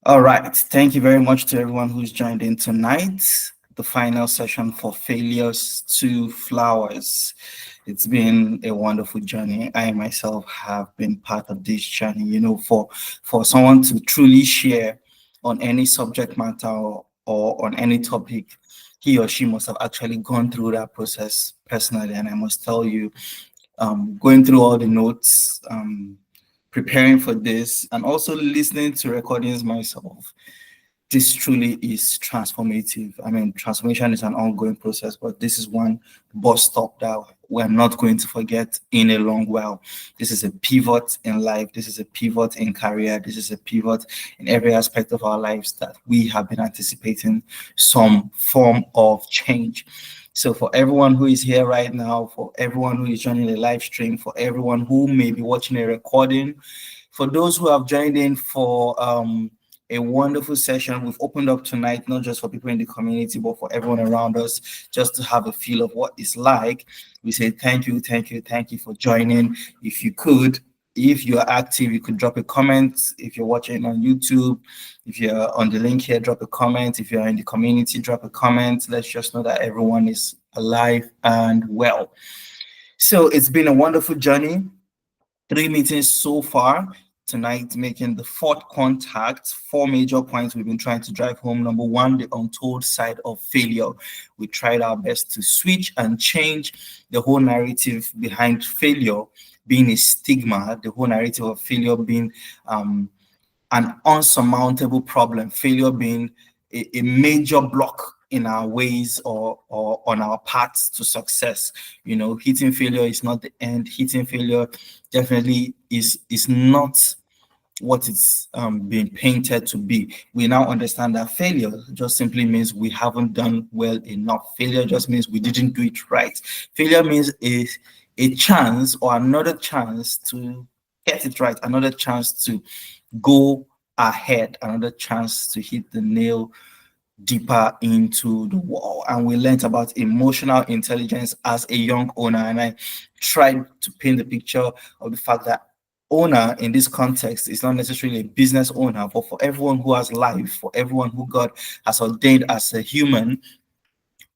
All right. Thank you very much to everyone who's joined in tonight. The final session for Failures to Flowers. It's been a wonderful journey. I myself have been part of this journey. For someone to truly share on any subject matter or on any topic, he or she must have actually gone through that process personally. And I must tell you, going through all the notes, preparing for this, and also listening to recordings myself, this truly is transformative. I mean, transformation is an ongoing process, but this is one bus stop that we're not going to forget in a long while. This is a pivot in life. This is a pivot in career. This is a pivot in every aspect of our lives that we have been anticipating some form of change. So for everyone who is here right now, for everyone who is joining the live stream, for everyone who may be watching a recording, for those who have joined in for a wonderful session we've opened up tonight, not just for people in the community, but for everyone around us, just to have a feel of what it's like. We say thank you, thank you, thank you for joining. If you could, if you're active, you could drop a comment. If you're watching on YouTube, if you're on the link here, drop a comment. If you're in the community, drop a comment. Let's just know that everyone is alive and well. So it's been a wonderful journey. 3 meetings so far. Tonight, making the fourth contact. 4 major points we've been trying to drive home. Number one, the untold side of failure. We tried our best to switch and change the whole narrative behind failure being a stigma, the whole narrative of failure being an unsurmountable problem, failure being a major block in our ways or on our paths to success. Hitting failure is not the end. Hitting failure definitely is not what it's being painted to be. We now understand that failure just simply means we haven't done well enough. Failure just means we didn't do it right. Failure means a chance or another chance to get it right, another chance to go ahead, another chance to hit the nail deeper into the wall. And we learned about emotional intelligence as a young owner. And I tried to paint the picture of the fact that owner in this context is not necessarily a business owner, but for everyone who has life, for everyone who God has ordained as a human,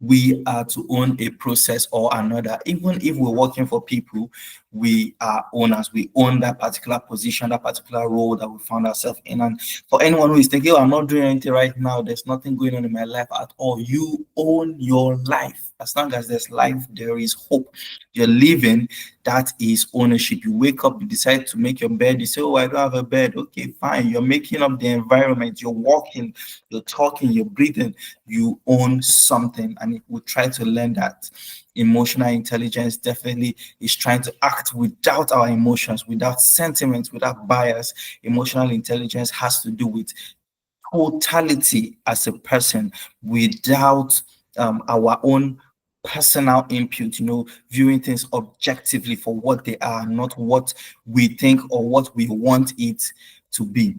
we are to own a process or another. Even if we're working for people, we are owners. We own that particular position, that particular role that we found ourselves in. And for anyone who is thinking, oh, I'm not doing anything right now, there's nothing going on in my life at all, you own your life. As long as there's life, there is hope. You're living, that is ownership. You wake up, you decide to make your bed, you say, oh, I don't have a bed. Okay, fine. You're making up the environment, you're walking, you're talking, you're breathing, you own something. And if we try to learn that, emotional intelligence definitely is trying to act without our emotions, without sentiments, without bias. Emotional intelligence has to do with totality as a person without our own personal input, viewing things objectively for what they are, not what we think or what we want it to be.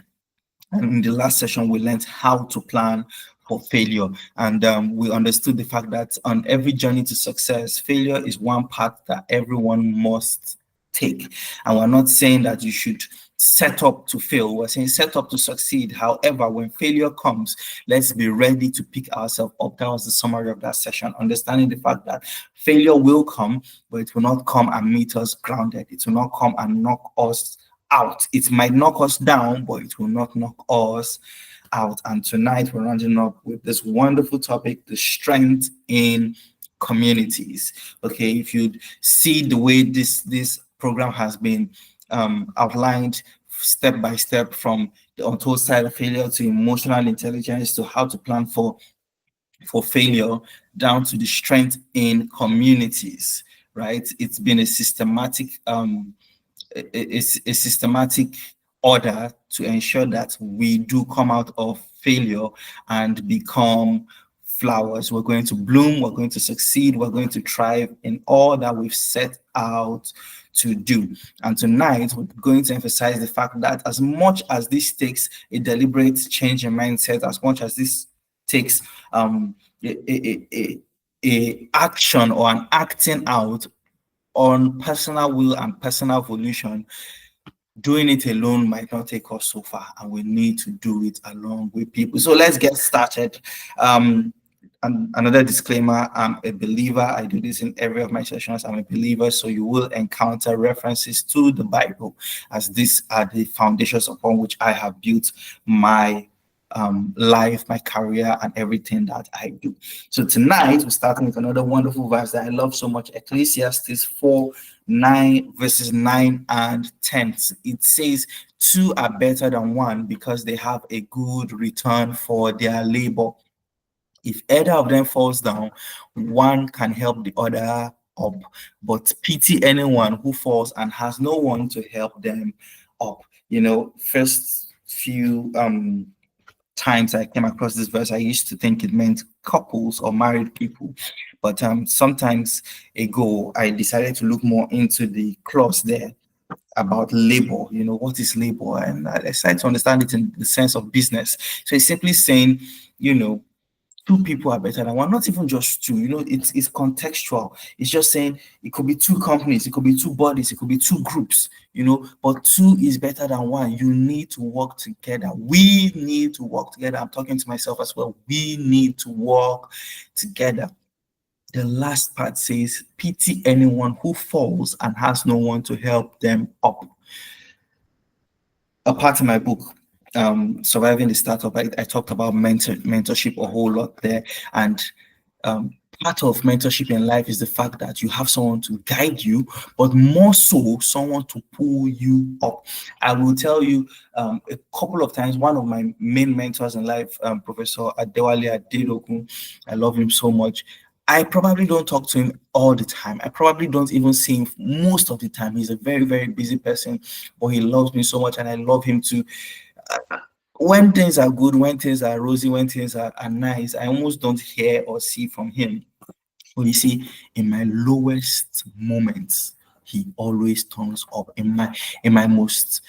And in the last session, we learned how to plan for failure. And we understood the fact that on every journey to success, failure is one path that everyone must take. And we're not saying that you should set up to fail. We're saying set up to succeed. However, when failure comes, let's be ready to pick ourselves up. That was the summary of that session, understanding the fact that failure will come, but it will not come and meet us grounded. It will not come and knock us out. It might knock us down, but it will not knock us out. And tonight we're rounding up with this wonderful topic, the strength in communities. Okay, if you see the way this program has been outlined step by step, from the untold side of failure to emotional intelligence to how to plan for failure, down to the strength in communities, right? It's been a systematic systematic order to ensure that we do come out of failure and become flowers. We're going to bloom, we're going to succeed, we're going to thrive in all that we've set out to do. And tonight, we're going to emphasize the fact that as much as this takes a deliberate change in mindset, as much as this takes a action or an acting out on personal will and personal volition, doing it alone might not take us so far, and we need to do it along with people. So let's get started. And another disclaimer, I'm a believer. I do this in every of my sessions. I'm a believer, so you will encounter references to the Bible, as these are the foundations upon which I have built my life, my career, and everything that I do. So tonight we're starting with another wonderful verse that I love so much, Ecclesiastes 4 9 verses 9 and 10. It says, two are better than one because they have a good return for their labor. If either of them falls down, one can help the other up, but pity anyone who falls and has no one to help them up. First few times I came across this verse, I used to think it meant couples or married people. But sometimes ago, I decided to look more into the clause there about labor. What is labor? And I decided to understand it in the sense of business. So it's simply saying, you know, two people are better than one, not even just two. It's contextual. It's just saying it could be two companies, it could be two bodies, it could be two groups, but two is better than one. You need to work together. We need to work together. I'm talking to myself as well. We need to work together. The last part says, pity anyone who falls and has no one to help them up. A part of my book, Surviving the Startup, I talked about mentorship a whole lot there. And part of mentorship in life is the fact that you have someone to guide you, but more so, someone to pull you up. I will tell you, a couple of times, one of my main mentors in life, Professor Adewale Adedogun, I love him so much. I probably don't talk to him all the time. I probably don't even see him most of the time. He's a very, very busy person, but he loves me so much, and I love him too. When things are good, when things are rosy, when things are nice, I almost don't hear or see from him. But you see, in my lowest moments, he always turns up. In my most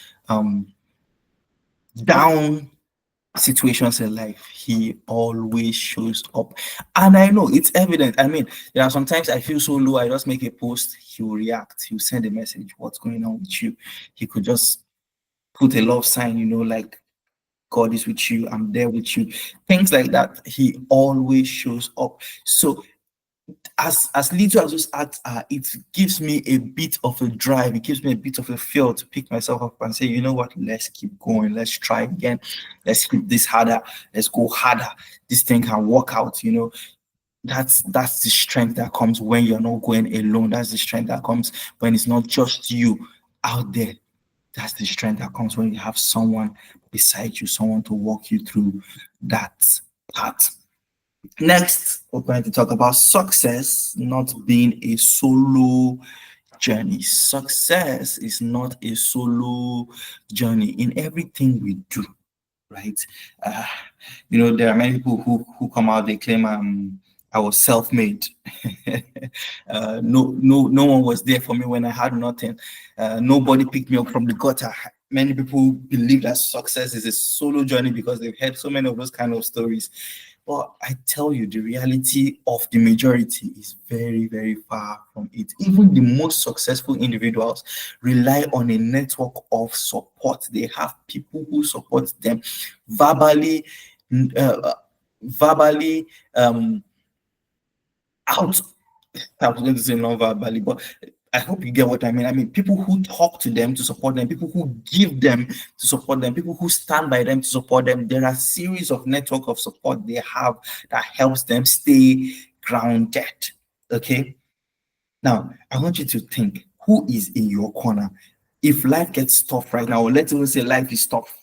down situations in life, he always shows up. And I know it's evident. I mean, there are sometimes I feel so low, I just make a post, he will react, he'll send a message, what's going on with you? He could just put a love sign, like, God is with you, I'm there with you, things like that. He always shows up. So as little as those acts are, it gives me a bit of a drive, it gives me a bit of a feel to pick myself up and say, you know what, let's keep going, let's try again, let's hit this harder, let's go harder, this thing can work out. That's the strength that comes when you're not going alone. That's the strength that comes when it's not just you out there. That's the strength that comes when you have someone beside you, someone to walk you through that path. Next, we're going to talk about success not being a solo journey. Success is not a solo journey in everything we do, right? Uh, there are many people who come out, they claim I was self-made. No one was there for me when I had nothing. Nobody picked me up from the gutter. Many people believe that success is a solo journey because they've heard so many of those kind of stories. But I tell you, the reality of the majority is very, very far from it. Even the most successful individuals rely on a network of support. They have people who support them verbally, uh, verbally, out. I was going to say non-verbally, but I hope you get what I mean. I mean, people who talk to them to support them, people who give them to support them, people who stand by them to support them. There are a series of network of support they have that helps them stay grounded. Okay. Now, I want you to think, who is in your corner? If life gets tough right now, or let's even say life is tough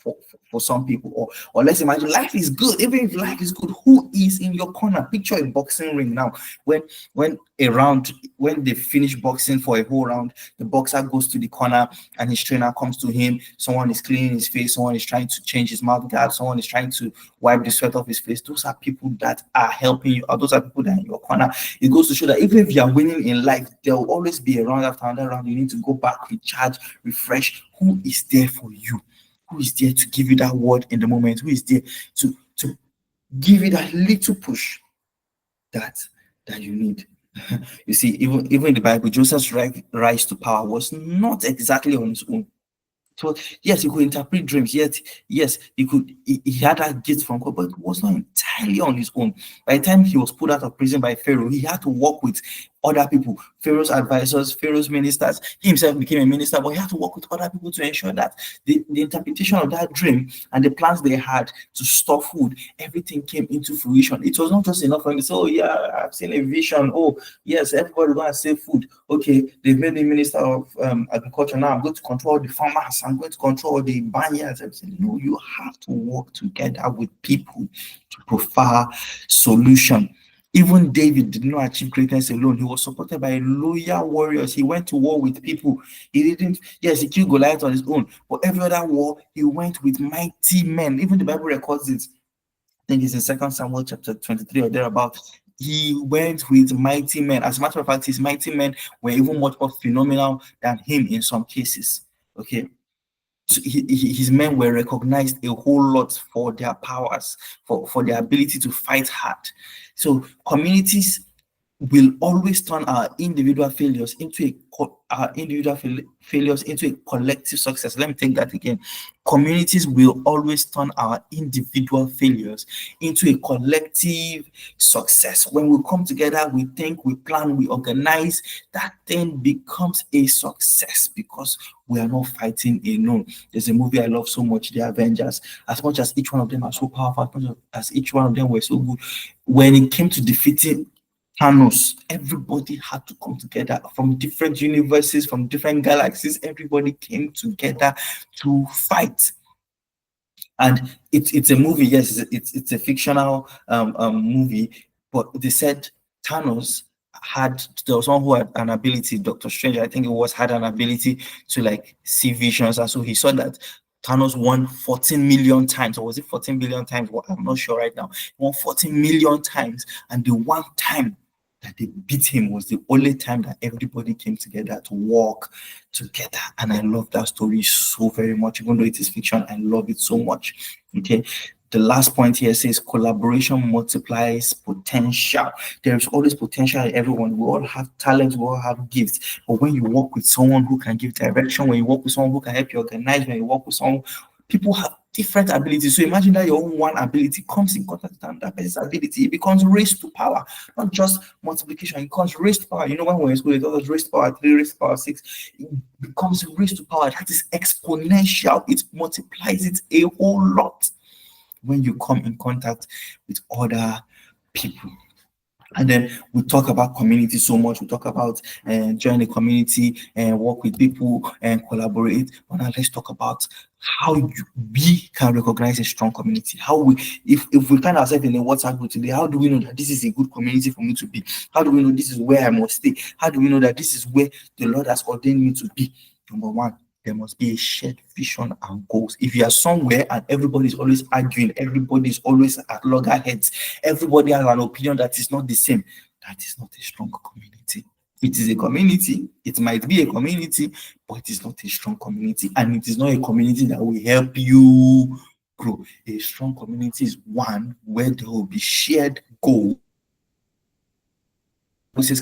for some people, or let's imagine life is good. Even if life is good, who is in your corner? Picture a boxing ring now. When they finish boxing for a whole round, the boxer goes to the corner and his trainer comes to him. Someone is cleaning his face, someone is trying to change his mouth guard, someone is trying to wipe the sweat off his face. Those are people that are helping you, or those are people that are in your corner. It goes to show that even if you are winning in life, there will always be a round after another round. You need to go back, recharge, refresh. Who is there for you? Who is there to give you that word in the moment? Who is there to give you that little push that you need? You see, even in the Bible, Joseph's rise to power was not exactly on his own. So yes, he could interpret dreams. Yet, yes, he had that gift from God, but it was not entirely on his own. By the time he was put out of prison by Pharaoh, he had to work with other people, Pharaoh's advisors, Pharaoh's ministers. He himself became a minister, but he had to work with other people to ensure that the interpretation of that dream and the plans they had to store food, everything came into fruition. It was not just enough for him to say, "Oh yeah, I've seen a vision. Oh yes, everybody go and save food. Okay, they've made me minister of agriculture. Now I'm going to control the farmers. I'm going to control the vineyards." Everything. No, you have to work together with people to provide solution. Even David did not achieve greatness alone. He was supported by loyal warriors. He went to war with people. He didn't, yes, he killed Goliath on his own, but every other war, he went with mighty men. Even the Bible records it. I think it's in 2 Samuel chapter 23 or thereabout. He went with mighty men. As a matter of fact, his mighty men were even much more phenomenal than him in some cases. Okay. So his men were recognized a whole lot for their powers, for their ability to fight hard. So communities will always turn our individual failures into failures into a collective success. Let me take that again. Communities will always turn our individual failures into a collective success. When we come together, we think, we plan, we organize, that thing becomes a success because we are not fighting alone. There's a movie I love so much, The Avengers. As much as each one of them are so powerful, as much as each one of them were so good, when it came to defeating Thanos, everybody had to come together from different universes, from different galaxies. Everybody came together to fight. And it's a movie, yes, it's a fictional movie, but they said Thanos there was one who had an ability, Doctor Strange, I think it was, had an ability to like see visions. And so he saw that Thanos won 14 million times, or was it 14 billion times? Well, I'm not sure right now. He won 14 million times, and the one time that they beat him was the only time that everybody came together to work together. And I love that story so very much. Even though it is fiction, I love it so much. Okay. The last point here says collaboration multiplies potential. There is always potential in everyone. We all have talents, we all have gifts. But when you work with someone who can give direction, when you work with someone who can help you organize, when you work with someone, people have different abilities. So imagine that your own one ability comes in contact with another person's ability. It becomes raised to power, not just multiplication. It becomes raised to power. You know, when we're in school, it's always raised to power 3, raised to power 6. It becomes raised to power. That is exponential. It multiplies it a whole lot when you come in contact with other people. And then we talk about community so much. We talk about join a community and work with people and collaborate. But now let's talk about how we can recognize a strong community. How we, if we find ourselves in a WhatsApp group today, how do we know that this is a good community for me to be? How do we know this is where I must stay? How do we know that this is where the Lord has ordained me to be? Number one, there must be a shared vision and goals. If you are somewhere and everybody is always arguing, everybody is always at loggerheads, everybody has an opinion that is not the same, that is not a strong community. It is a community, it might be a community, but it is not a strong community, and it is not a community that will help you grow. A strong community is one where there will be shared goals.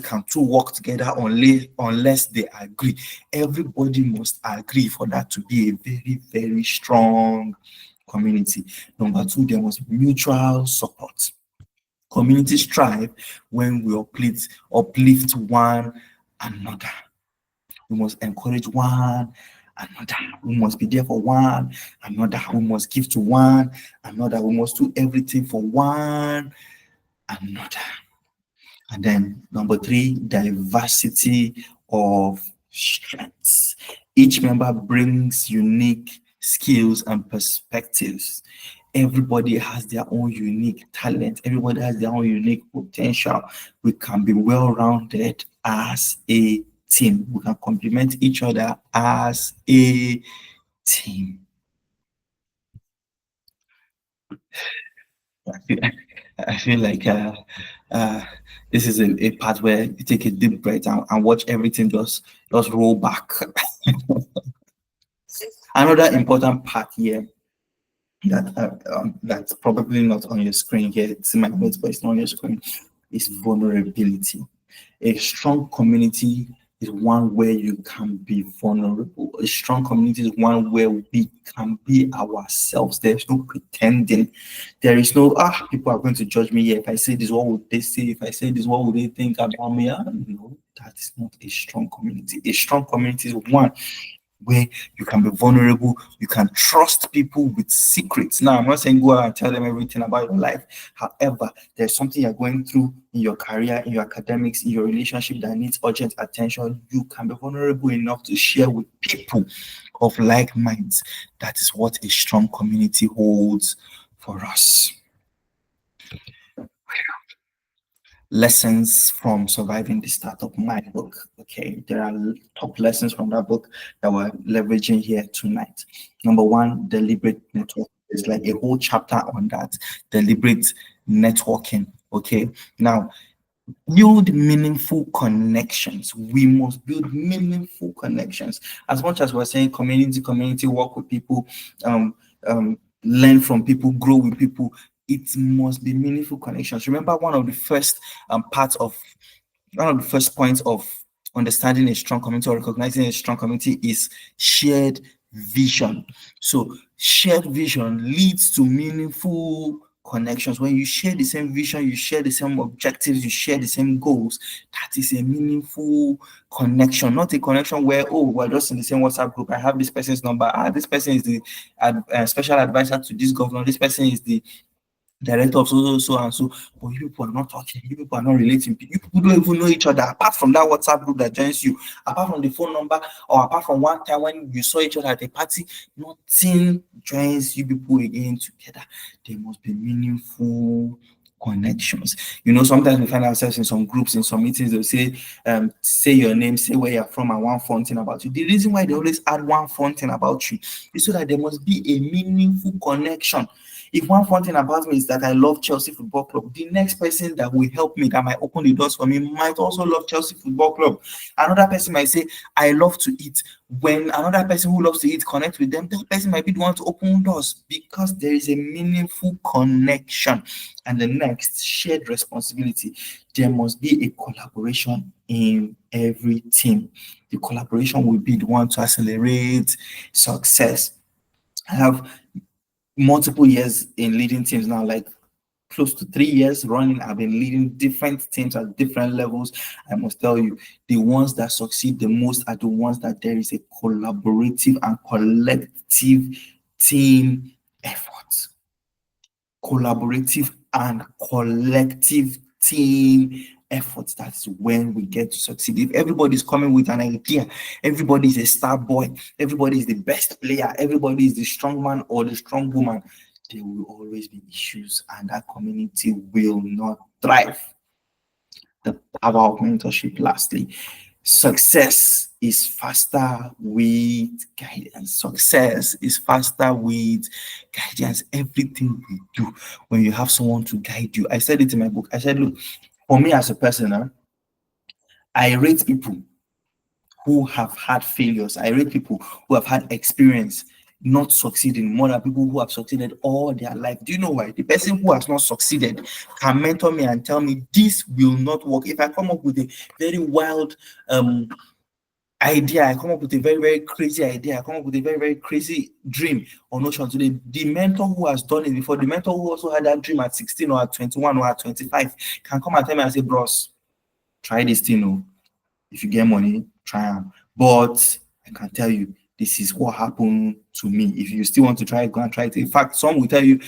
Can two work together unless they agree? Everybody must agree for that to be a very, very strong community. Number two, there must be mutual support. Communities thrive when we uplift one another. We must encourage one another. We must be there for one another. We must give to one another. We must do everything for one another. And then number three, diversity of strengths. Each member brings unique skills and perspectives. Everybody has their own unique talent. Everybody has their own unique potential. We can be well-rounded as a team. We can complement each other as a team. I feel like this is a part where you take a deep breath and watch everything just roll back. Another important part here that's probably not on your screen here, it's in my notes, but it's not on your screen, is vulnerability. A strong community is one where you can be vulnerable. A strong community is one where we can be ourselves. There's no pretending. There is no, people are going to judge me here. If I say this, what would they say? If I say this, what would they think about me? No, that is not a strong community. A strong community is one where you can be vulnerable, you can trust people with secrets. Now, I'm not saying go out and tell them everything about your life. However, there's something you're going through in your career, in your academics, in your relationship that needs urgent attention. You can be vulnerable enough to share with people of like minds. That is what a strong community holds for us. Lessons from surviving the startup mind book. Okay, there are top lessons from that book that we're leveraging here tonight. Number one, deliberate network. There's like a whole chapter on that. Deliberate networking. Okay, now build meaningful connections. We must build meaningful connections. As much as we're saying community, work with people, um, learn from people, grow with people, it must be meaningful connections. Remember, one of the first points of understanding a strong community or recognizing a strong community is shared vision. So shared vision leads to meaningful connections. When you share the same vision, you share the same objectives, you share the same goals, that is a meaningful connection, not a connection where, oh, we're just in the same WhatsApp group. I have this person's number. This person is the special advisor to this governor. This person is the director of so and so, but you people are not talking, you people are not relating, you people don't even know each other apart from that WhatsApp group that joins you, apart from the phone number, or apart from one time when you saw each other at a party. Nothing joins you people again together. There must be meaningful connections. Sometimes we find ourselves in some groups, in some meetings, they'll say your name, say where you're from, and one fun thing about you. The reason why they always add one fun thing about you is so that there must be a meaningful connection. If one fun thing about me is that I love Chelsea Football Club, the next person that will help me, that might open the doors for me, might also love Chelsea Football Club. Another person might say, I love to eat. When another person who loves to eat connects with them, that person might be the one to open doors, because there is a meaningful connection. And the next, shared responsibility. There must be a collaboration in every team. The collaboration will be the one to accelerate success. I have multiple years in leading teams now, like close to 3 years running. I've been leading different teams at different levels. I must tell you, the ones that succeed the most are the ones that there is a collaborative and collective team effort. Collaborative and collective team efforts. That's when we get to succeed. If everybody's coming with an idea, everybody is a star boy, everybody is the best player, everybody is the strong man or the strong woman, there will always be issues, and that community will not thrive. The power of mentorship. Lastly, success is faster with guidance. Success is faster with guidance. Everything we do, when you have someone to guide you. I said it in my book. I said, look, for me as a person, I rate people who have had failures. I rate people who have had experience not succeeding more than people who have succeeded all their life. Do you know why? The person who has not succeeded can mentor me and tell me this will not work. If I come up with a very wild idea, I come up with a very, very crazy idea, I come up with a very, very crazy dream or notion today, the mentor who has done it before, the mentor who also had that dream at 16 or at 21 or at 25 can come and tell me and say, bros, try this thing. Oh. If you get money, try them. But I can tell you, this is what happened to me. If you still want to try it, go and try it. In fact, some will tell you,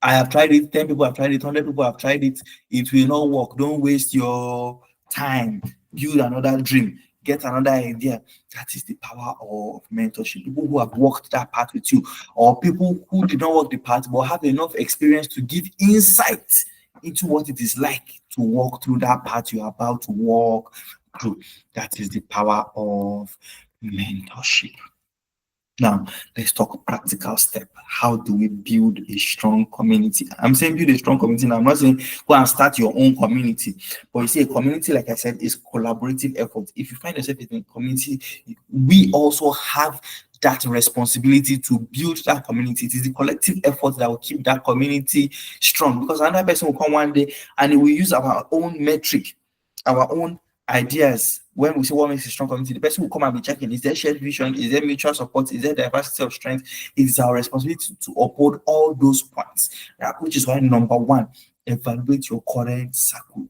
I have tried it, 10 people have tried it, 100 people have tried it. It will not work. Don't waste your time. Build another dream. Get another idea. That is the power of mentorship. People who have walked that path with you, or people who did not walk the path but have enough experience to give insight into what it is like to walk through that path you are about to walk through. That is the power of mentorship. Now, let's talk practical step. How do we build a strong community? I'm saying build a strong community. Now, I'm not saying go and start your own community. But you see, a community, like I said, is collaborative effort. If you find yourself in a community, we also have that responsibility to build that community. It is the collective effort that will keep that community strong. Because another person will come one day and we will use our own metric, our own ideas, when we say what makes a strong community, the person will come and be checking: is there shared vision? Is there mutual support? Is there diversity of strength? It is our responsibility to uphold all those points. Which is why number one, evaluate your current circle.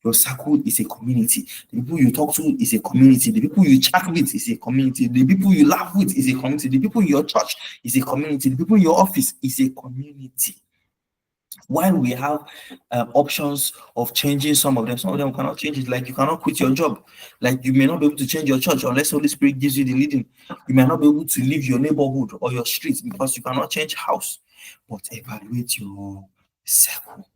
Your circle is a community. The people you talk to is a community. The people you chat with is a community. The people you laugh with is a community. The people in your church is a community. The people in your office is a community. While we have options of changing some of them cannot change it. Like you cannot quit your job. Like you may not be able to change your church unless Holy Spirit gives you the leading. You may not be able to leave your neighborhood or your street because you cannot change house. But evaluate your circle.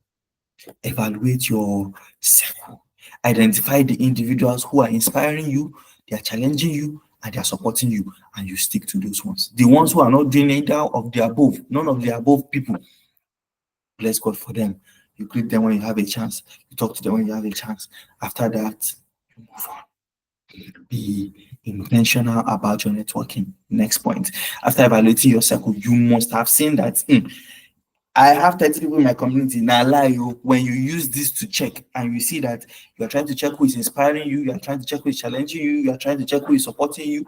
Evaluate your circle. Identify the individuals who are inspiring you, they are challenging you, and they are supporting you, and you stick to those ones. The ones who are not doing either of the above, none of the above people, bless God for them. You greet them when you have a chance. You talk to them when you have a chance. After that, you move on. Be intentional about your networking. Next point. After evaluating your circle, you must have seen that I have 30 people in my community. Now, lie you when you use this to check and you see that you are trying to check who is inspiring you, you are trying to check who is challenging you, you are trying to check who is supporting you.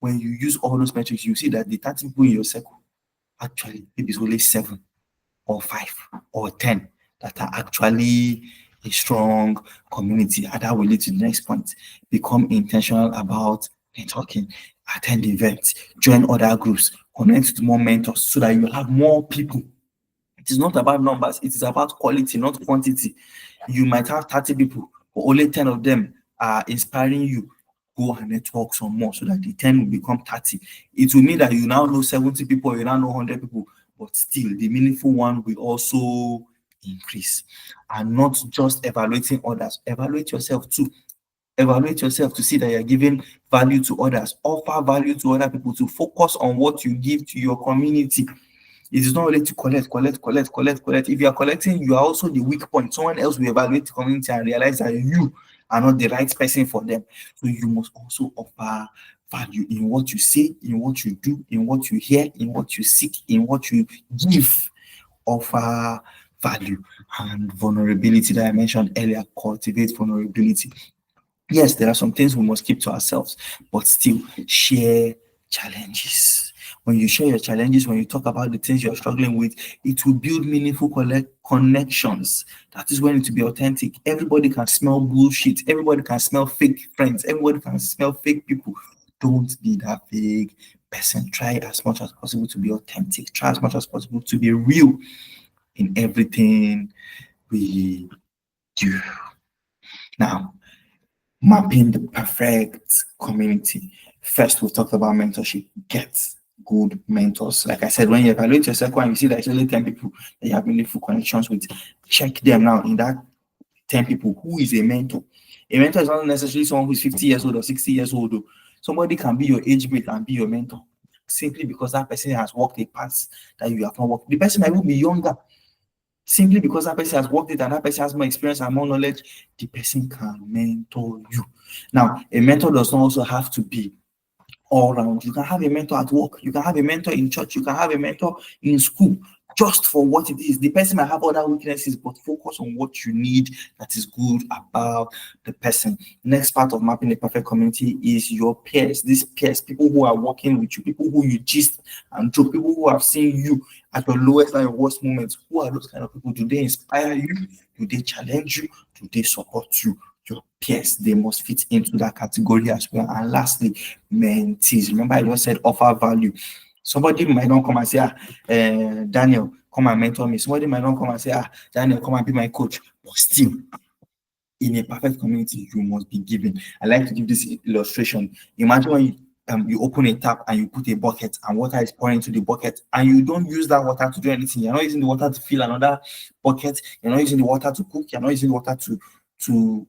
When you use all those metrics, you see that the 30 people in your circle, actually, maybe it's only 7 or 5 or 10 that are actually a strong community. And that will lead to the next point. Become intentional about networking, attend events, join other groups, connect to more mentors so that you have more people. It is not about numbers, it is about quality, not quantity. You might have 30 people, but only 10 of them are inspiring you. Go and network some more so that the 10 will become 30. It will mean that you now know 70 people, you now know 100 people, but still the meaningful one will also increase. And not just evaluating others, evaluate yourself too. Evaluate yourself to see that you're giving value to others. Offer value to other people, to focus on what you give to your community. It is not only to collect. If you are collecting, you are also the weak point. Someone else will evaluate the community and realize that you are not the right person for them. So you must also offer value in what you say, in what you do, in what you hear, in what you seek, in what you give. Offer value. And vulnerability that I mentioned earlier, cultivate vulnerability. Yes, there are some things we must keep to ourselves, but still share challenges. When you share your challenges, when you talk about the things you're struggling with, it will build meaningful connections. That is when it will be authentic. Everybody can smell bullshit. Everybody can smell fake friends. Everybody can smell fake people. Don't be that fake person. Try as much as possible to be authentic. Try as much as possible to be real in everything we do. Now, mapping the perfect community. First, we've talked about mentorship. Get good mentors. Like I said, when you evaluate your circle and you see that it's only 10 people that you have meaningful connections with, check them now in that 10 people. Who is a mentor? A mentor is not necessarily someone who is 50 years old or 60 years old. Somebody can be your age mate and be your mentor simply because that person has walked a path that you have not walked. The person might even be younger. Simply because that person has worked it and that person has more experience and more knowledge, the person can mentor you. Now, a mentor does not also have to be all around. You can have a mentor at work, you can have a mentor in church, you can have a mentor in school, just for what it is. The person might have other weaknesses, but focus on what you need that is good about the person. Next part of mapping the perfect community is your peers. These peers, people who are working with you, people who you gist and joke, people who have seen you at your lowest and your worst moments. Who are those kind of people? Do they inspire you? Do they challenge you? Do they support you? Your peers, they must fit into that category as well. And lastly, mentees. Remember, I just said offer value. Somebody might not come and say, Daniel, come and mentor me. Somebody might not come and say, Daniel, come and be my coach. But still, in a perfect community, you must be giving. I like to give this illustration. Imagine when you open a tap and you put a bucket and water is pouring into the bucket and you don't use that water to do anything. You're not using the water to fill another bucket. You're not using the water to cook. You're not using the water to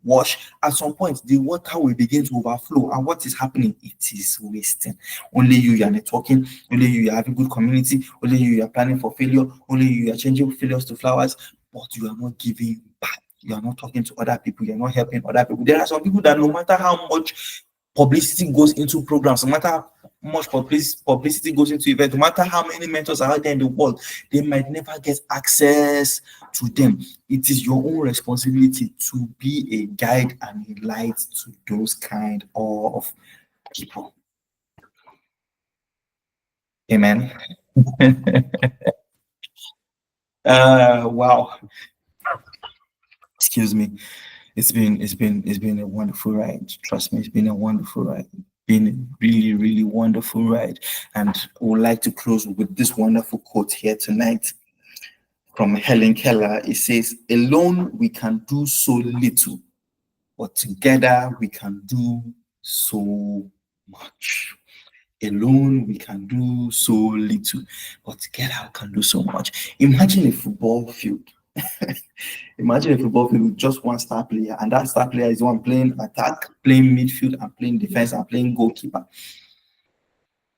wash. At some point, the water will begin to overflow. And what is happening? It is wasting. Only you are networking. Only you are having good community. Only you are planning for failure. Only you are changing failures to flowers. But you are not giving back. You are not talking to other people. You are not helping other people. There are some people that no matter how much publicity goes into programs, no matter much publicity goes into event, no matter how many mentors are out there in the world, they might never get access to them. It is your own responsibility to be a guide and a light to those kind of people. Amen. Wow. Excuse me. It's been a wonderful ride. Trust me, it's been a wonderful ride. Been a really, really wonderful ride. And I would like to close with this wonderful quote here tonight from Helen Keller. It says, "Alone we can do so little, but together we can do so much." Alone we can do so little, but together we can do so much. Imagine a football field. Imagine a football field with just one star player, and that star player is the one playing attack, playing midfield, and playing defense, and playing goalkeeper.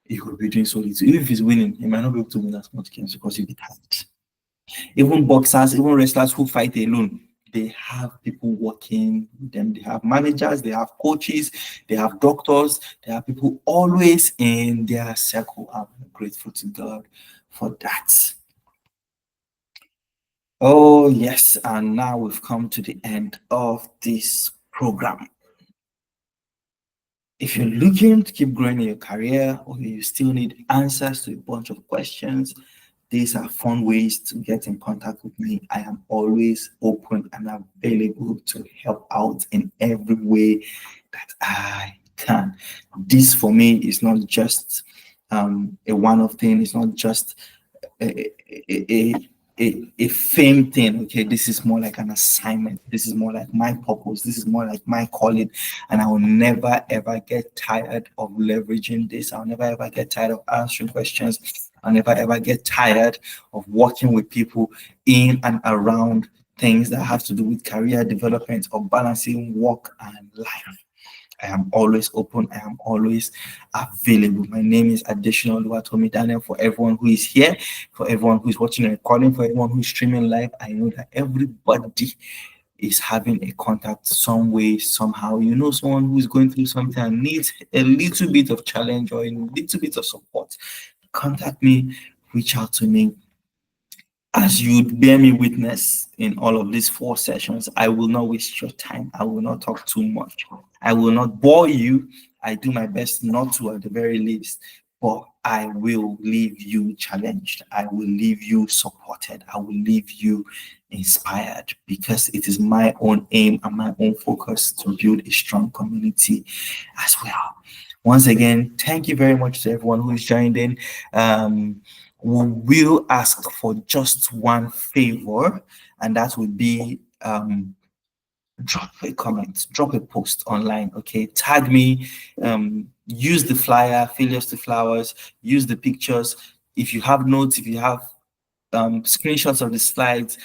He could be doing so little. Even if he's winning, he might not be able to win as much games because he'll be tired. Even boxers, even wrestlers who fight alone, they have people working with them. They have managers, they have coaches, they have doctors, they have people always in their circle. I'm grateful to God for that. Oh, yes. And now we've come to the end of this program. If you're looking to keep growing in your career or you still need answers to a bunch of questions, these are fun ways to get in contact with me. I am always open and available to help out in every way that I can. This for me is not just a one-off thing. It's not just a, a fame thing. Okay, this is more like an assignment. This is more like my purpose. This is more like my calling, and I will never ever get tired of leveraging this. I'll never ever get tired of answering questions. I'll never ever get tired of working with people in and around things that have to do with career development or balancing work and life. I am always open. I am always available. My name is additional Tomi-Daniel. For everyone who is here, for everyone who is watching a recording, for everyone who is streaming live, I know that everybody is having a contact some way, somehow. You know, someone who is going through something and needs a little bit of challenge or a little bit of support. Contact me, reach out to me. As you bear me witness in all of these 4 sessions, I will not waste your time. I will not talk too much. I will not bore you. I do my best not to, at the very least, but I will leave you challenged. I will leave you supported. I will leave you inspired because it is my own aim and my own focus to build a strong community as well. Once again, thank you very much to everyone who is joined in. We will ask for just one favor, and that would be drop a comment, drop a post online. Okay, tag me, use the flyer, failures to flowers, use the pictures. If you have notes, if you have screenshots of the slides,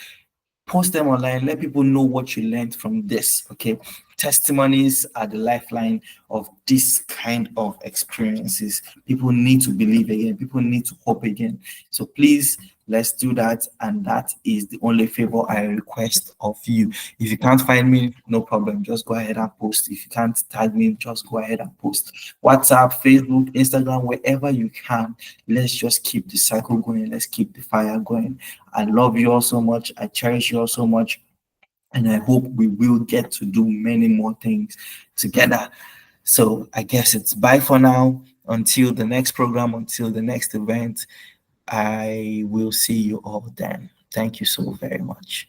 post them online. Let people know what you learned from this. Okay, testimonies are the lifeline of this kind of experiences. People need to believe again. People need to hope again. So please, let's do that. And that is the only favor I request of you. If you can't find me, no problem. Just go ahead and post. If you can't tag me, just go ahead and post. WhatsApp, Facebook, Instagram, wherever you can. Let's just keep the cycle going. Let's keep the fire going. I love you all so much. I cherish you all so much. And I hope we will get to do many more things together. So I guess it's bye for now. Until the next program, until the next event, I will see you all then. Thank you so very much.